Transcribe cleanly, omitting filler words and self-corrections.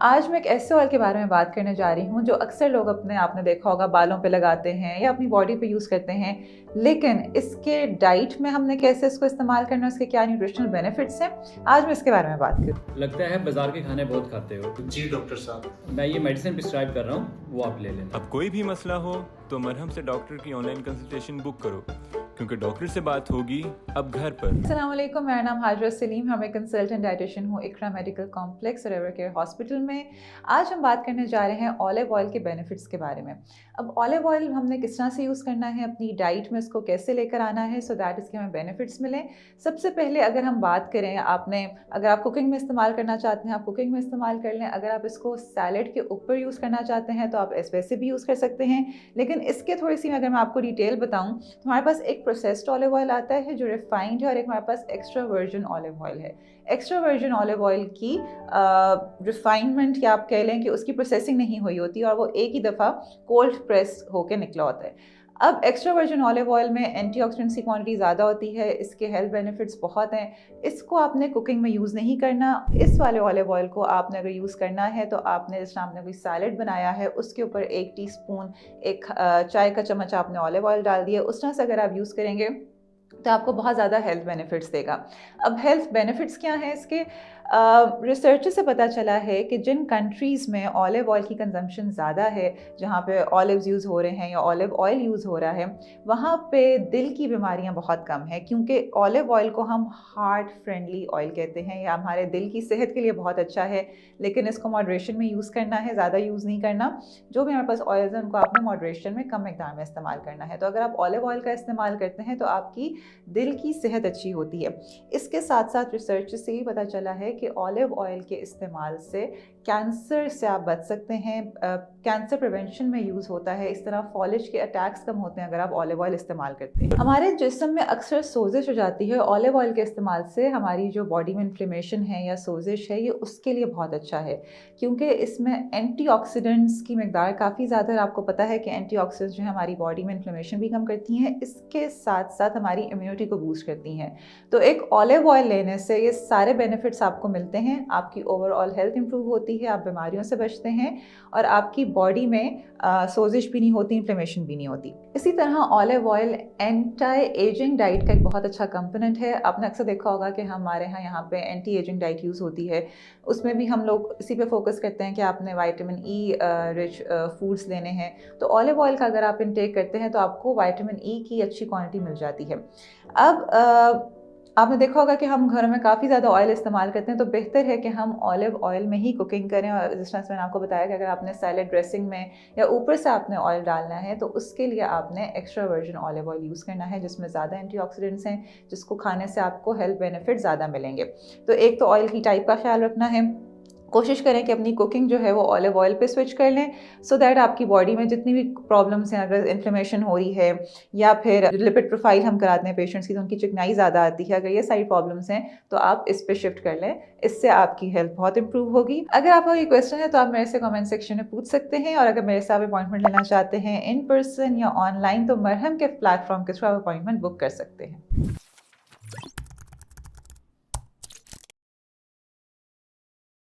आज मैं एक ऐसे ऑयल के बारे में बात करने जा रही हूँ जो अक्सर लोग अपने आपने देखा होगा बालों पे लगाते हैं या अपनी बॉडी पे यूज़ करते हैं, लेकिन इसके डाइट में हमने कैसे इसको इस्तेमाल करना है, उसके क्या न्यूट्रिशनल बेनिफिट्स हैं, आज मैं इसके बारे में बात करूँ। लगता है बाजार के खाने बहुत खाते हो। जी डॉक्टर साहब। मैं ये मेडिसिन प्रिस्क्राइब कर रहा हूँ, वो आप ले लेना। अब कोई भी मसला हो तो मरहम से डॉक्टर की ऑनलाइन कंसल्टेशन बुक करो, क्योंकि डॉक्टर से बात होगी अब घर पर। अस्सलाम वालेकुम, मेरा नाम हाजरा सलीम, मैं कंसल्टेंट डाइटिशियन हूँ इकरा मेडिकल कॉम्प्लेक्स और एवर केयर हॉस्पिटल में। आज हम बात करने जा रहे हैं ऑलिव ऑयल के बेनिफिट्स के बारे में। अब ऑलिव ऑयल हमने किस तरह से यूज़ करना है, अपनी डाइट में इसको कैसे लेकर आना है सो दैट इसके हमें बेनिफिट्स मिलें। सबसे पहले अगर हम बात करें, अगर आप कुकिंग में इस्तेमाल करना चाहते हैं आप कुकिंग में इस्तेमाल कर लें। अगर आप इसको सैलड के ऊपर यूज़ करना चाहते हैं तो आप वैसे भी यूज़ कर सकते हैं। लेकिन इसके थोड़ी सी अगर मैं आपको डिटेल बताऊँ तो हमारे पास एक प्रोसेस्ड ऑलिव ऑयल आता है जो रिफाइंड है और एक हमारे पास एक्स्ट्रा वर्जिन ऑलिव ऑयल है। एक्स्ट्रा वर्जिन ऑलिव ऑयल की रिफाइनमेंट या आप कह लें कि उसकी प्रोसेसिंग नहीं हुई होती और वो एक ही दफ़ा कोल्ड प्रेस होकर निकला होता है। अब एक्स्ट्रा वर्जिन ऑलिव ऑयल में एंटीऑक्सीडेंट्स की क्वांटिटी ज़्यादा होती है, इसके हेल्थ बेनिफिट्स बहुत हैं। इसको आपने कुकिंग में यूज़ नहीं करना। इस वाले ऑलिव ऑयल को आपने अगर यूज़ करना है तो आपने जिस आपने कोई सैलड बनाया है उसके ऊपर 1 टीस्पून एक चाय का चम्मच आपने ऑलिव ऑयल डाल दिया। उस तरह से अगर आप यूज़ करेंगे तो आपको बहुत ज़्यादा हेल्थ बेनिफिट्स देगा। अब हेल्थ बेनिफिट्स क्या हैं इसके? रिसर्च से पता चला है कि जिन कंट्रीज़ में ऑलिव ऑयल की कंजम्पशन ज़्यादा है, जहाँ पे ऑलिव्स यूज़ हो रहे हैं या ऑलिव ऑयल यूज़ हो रहा है, वहाँ पे दिल की बीमारियाँ बहुत कम हैं, क्योंकि ऑलिव ऑयल को हम हार्ट फ्रेंडली ऑयल कहते हैं या हमारे दिल की सेहत के लिए बहुत अच्छा है। लेकिन इसको मॉडरेशन में यूज़ करना है, ज़्यादा यूज़ नहीं करना। जो भी हमारे पास ऑयल्स हैं उनको आपने मॉडरेशन में कम मिकदार में इस्तेमाल करना है। तो अगर आप ऑलिव ऑयल का इस्तेमाल करते हैं तो आपकी दिल की सेहत अच्छी होती है। इसके साथ साथ रिसर्च से ये पता चला है कि ऑलिव ऑयल के इस्तेमाल से कैंसर से आप बच सकते हैं। कैंसर प्रिवेंशन में यूज़ होता है। इस तरह फॉलिज के अटैक्स कम होते हैं अगर आप ऑलिव ऑयल इस्तेमाल करते हैं। हमारे जिस्म में अक्सर सोजिश हो जाती है, ऑलिव ऑयल के इस्तेमाल से हमारी जो बॉडी में इन्फ्लेमेशन है या सोजिश है ये उसके लिए बहुत अच्छा है, क्योंकि इसमें एंटीऑक्सीडेंट्स की मकदार काफ़ी ज़्यादा है। आपको पता है कि एंटीऑक्सीडेंट्स जो है हमारी बॉडी में इन्फ्लेमेशन भी कम करती हैं, इसके साथ साथ हमारी इम्यूनिटी को बूस्ट करती हैं। तो एक ऑलिव ऑयल लेने से ये सारे बेनिफिट्स आपको मिलते हैं। आपकी ओवरऑल हेल्थ इंप्रूव होती है, आप बीमारियों से बचते हैं और आपकी बॉडी में सोजिश भी नहीं होती, इन्फ्लेमेशन भी नहीं होती। इसी तरह olive oil anti ageing diet का एक बहुत अच्छा कंपोनेंट है। आपने अक्सर देखा होगा कि हमारे यहाँ पे एंटी एजिंग डाइट यूज़ होती है, उसमें भी हम लोग इसी पे फोकस करते हैं कि आपने विटामिन ई रिच फूड्स लेने हैं। तो ऑलिव ऑयल का अगर आप इनटेक करते हैं तो आपको विटामिन ई की अच्छी क्वांटिटी मिल जाती है। अब आपने देखा होगा कि हम घरों में काफ़ी ज़्यादा ऑयल इस्तेमाल करते हैं, तो बेहतर है कि हम ऑलिव ऑयल में ही कुकिंग करें। और जिस तरह से मैंने आपको बताया कि अगर आपने सैलड ड्रेसिंग में या ऊपर से आपने ऑयल डालना है तो उसके लिए आपने extra virgin olive oil use करना है, जिसमें ज़्यादा एंटीऑक्सीडेंट्स हैं, जिसको खाने से आपको हेल्थ बेनिफिट ज़्यादा मिलेंगे। तो एक तो ऑयल की टाइप का ख्याल रखना है, कोशिश करें कि अपनी कुकिंग जो है वो ऑलिव ऑयल पे स्विच कर लें, सो दैट आपकी बॉडी में जितनी भी प्रॉब्लम्स हैं, अगर इन्फ्लेमेशन हो रही है या फिर लिपिड प्रोफाइल हम कराते हैं पेशेंट्स की तो उनकी चिकनाई ज़्यादा आती है, अगर ये सारी प्रॉब्लम्स हैं तो आप इस पे शिफ्ट कर लें। इससे आपकी हेल्थ बहुत इंप्रूव होगी। अगर आपका कोई क्वेश्चन है तो आप मेरे से कमेंट सेक्शन में पूछ सकते हैं, और अगर मेरे से आप अपॉइंटमेंट लेना चाहते हैं इन पर्सन या ऑनलाइन तो मरहम के प्लेटफॉर्म के थ्रू आप अपॉइंटमेंट बुक कर सकते हैं।